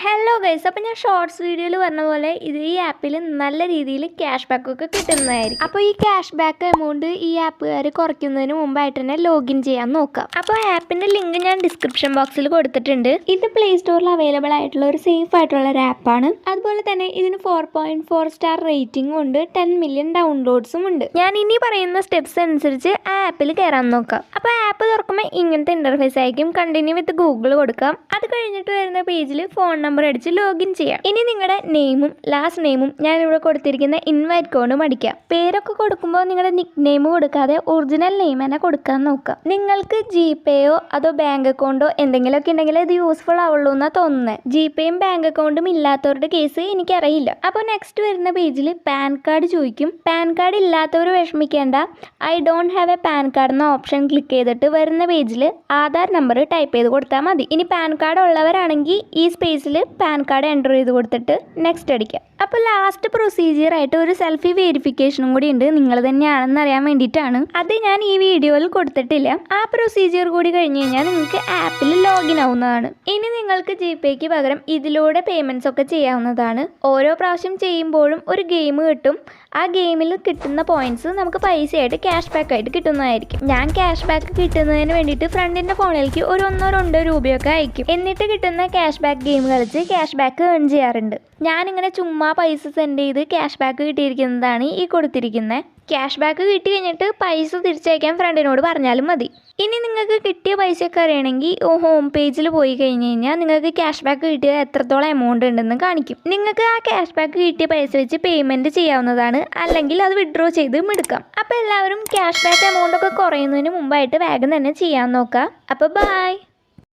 Hello guys, അപ്പോൾ ഞാൻ shorts വീഡിയോയിൽ പറഞ്ഞ പോലെ ഈ ആപ്പിൽ നല്ല രീതിയിൽ ക്യാഷ് ബാക്കൊക്കെ കിട്ടുന്നതായിരിക്കും. അപ്പോൾ ഈ ക്യാഷ് ബാക്ക് എമൗണ്ട് ഈ ആപ്പുകാർ കുറയ്ക്കുന്നതിന് മുമ്പായിട്ട് തന്നെ ലോഗിൻ ചെയ്യാൻ നോക്കാം. അപ്പോൾ ആപ്പിൻ്റെ ലിങ്ക് ഞാൻ ഡിസ്ക്രിപ്ഷൻ ബോക്സിൽ കൊടുത്തിട്ടുണ്ട്. ഇത് പ്ലേ സ്റ്റോറിൽ അവൈലബിൾ ആയിട്ടുള്ള ഒരു സേഫ് ആയിട്ടുള്ള ഒരു ആപ്പാണ്. അതുപോലെ തന്നെ ഇതിന് 4.4 സ്റ്റാർ റേറ്റിംഗും ഉണ്ട്, 10 മില്യൺ ഡൗൺലോഡ്സും ഉണ്ട്. ഞാൻ ഇനി പറയുന്ന സ്റ്റെപ്സ് അനുസരിച്ച് ആ ആപ്പിൽ കയറാൻ നോക്കാം. അപ്പോൾ ആപ്പ് തുറക്കുമ്പോൾ ഇങ്ങനത്തെ ഇൻ്റർഫേസ് ആയിരിക്കും. കണ്ടിന്യൂ വിത്ത് ഗൂഗിൾ കൊടുക്കാം. അത് കഴിഞ്ഞിട്ട് വരുന്ന പേജിൽ ഫോൺ നമ്പർ അടിച്ച് ലോഗിൻ ചെയ്യാം. ഇനി നിങ്ങളുടെ നെയിമും ലാസ്റ്റ് നെയിമും ഞാൻ ഇവിടെ കൊടുത്തിരിക്കുന്ന ഇൻവൈറ്റ് കോഡും അടിക്കാം. പേരൊക്കെ കൊടുക്കുമ്പോൾ നിങ്ങളുടെ നിക് നെയിം കൊടുക്കാതെ ഒറിജിനൽ നെയിം തന്നെ കൊടുക്കാൻ നോക്കാം. നിങ്ങൾക്ക് ജിപേയോ അതോ ബാങ്ക് അക്കൗണ്ടോ എന്തെങ്കിലുമൊക്കെ ഉണ്ടെങ്കിൽ ഇത് യൂസ്ഫുൾ ആവുള്ളൂ എന്നാണ് തോന്നുന്നത്. ജിപേയും ബാങ്ക് അക്കൗണ്ടും ഇല്ലാത്തവരുടെ കേസ് എനിക്കറിയില്ല. അപ്പോൾ നെക്സ്റ്റ് വരുന്ന പേജിൽ പാൻ കാർഡ് ചോദിക്കും. പാൻ കാർഡ് ഇല്ലാത്തവർ വിഷമിക്കേണ്ട. I don't have A pan card എന്ന ഓപ്ഷൻ ക്ലിക്ക് ചെയ്തിട്ട് വരുന്ന പേജിൽ ആധാർ നമ്പർ ടൈപ്പ് ചെയ്ത് കൊടുത്താൽ മതി. ഇനി പാൻ കാർഡ് ഉള്ളവരാണെങ്കിൽ ഈ സ്പേസിൽ പാൻ കാർഡ് എൻ്റർ ചെയ്ത് കൊടുത്തിട്ട് നെക്സ്റ്റ് അടിക്കാം. അപ്പോൾ ലാസ്റ്റ് പ്രൊസീജിയർ ആയിട്ട് ഒരു സെൽഫി വെരിഫിക്കേഷനും കൂടി ഉണ്ട്. നിങ്ങൾ തന്നെയാണെന്ന് അറിയാൻ വേണ്ടിയിട്ടാണ്. അത് ഞാൻ ഈ വീഡിയോയിൽ കൊടുത്തിട്ടില്ല. ആ പ്രൊസീജിയർ കൂടി കഴിഞ്ഞ് കഴിഞ്ഞാൽ നിങ്ങൾക്ക് ആപ്പിൽ ലോഗിൻ ആവുന്നതാണ്. ഇനി നിങ്ങൾക്ക് ജിപേക്ക് പകരം ഇതിലൂടെ പേയ്മെൻറ്റ്സ് ഒക്കെ ചെയ്യാവുന്നതാണ്. ഓരോ പ്രാവശ്യം ചെയ്യുമ്പോഴും ഒരു ഗെയിം കിട്ടും. ആ ഗെയിമിൽ കിട്ടുന്ന പോയിന്റ്സ് നമുക്ക് പൈസയായിട്ട് ക്യാഷ് ബാക്ക് ആയിട്ട് കിട്ടുന്നതായിരിക്കും. ഞാൻ ക്യാഷ് ബാക്ക് കിട്ടുന്നതിന് വേണ്ടിയിട്ട് ഫ്രണ്ടിൻ്റെ ഫോണിലേക്ക് ഒരു 1-2 രൂപയൊക്കെ അയക്കും. എന്നിട്ട് കിട്ടുന്ന ക്യാഷ് ബാക്ക് ഗെയിം കളിച്ച് ക്യാഷ് ബാക്ക് ഏൺ ചെയ്യാറുണ്ട്. ഞാനിങ്ങനെ ചുമ്മാ പൈസ സെൻഡ് ചെയ്ത് ക്യാഷ് ബാക്ക് കിട്ടിയിരിക്കുന്നതാണ് ഈ കൊടുത്തിരിക്കുന്നത്. ക്യാഷ് ബാക്ക് കിട്ടി കഴിഞ്ഞിട്ട് പൈസ തിരിച്ചയക്കാൻ ഫ്രണ്ടിനോട് പറഞ്ഞാലും മതി. ഇനി നിങ്ങൾക്ക് കിട്ടിയ പൈസയൊക്കെ അറിയണമെങ്കിൽ ഹോം പേജിൽ പോയി കഴിഞ്ഞ് കഴിഞ്ഞാൽ നിങ്ങൾക്ക് ക്യാഷ് ബാക്ക് കിട്ടിയ എത്രത്തോളം എമൗണ്ട് ഉണ്ടെന്ന് കാണിക്കും. നിങ്ങൾക്ക് ആ ക്യാഷ് ബാക്ക് കിട്ടിയ പൈസ വെച്ച് പേയ്മെൻറ്റ് ചെയ്യാവുന്നതാണ്, അല്ലെങ്കിൽ അത് വിഡ്രോ ചെയ്ത് എടുക്കാം. അപ്പോൾ എല്ലാവരും ക്യാഷ് ബാക്ക് എമൗണ്ട് ഒക്കെ കുറയുന്നതിന് മുമ്പായിട്ട് വേഗം തന്നെ ചെയ്യാൻ നോക്കുക. അപ്പോൾ ബൈ.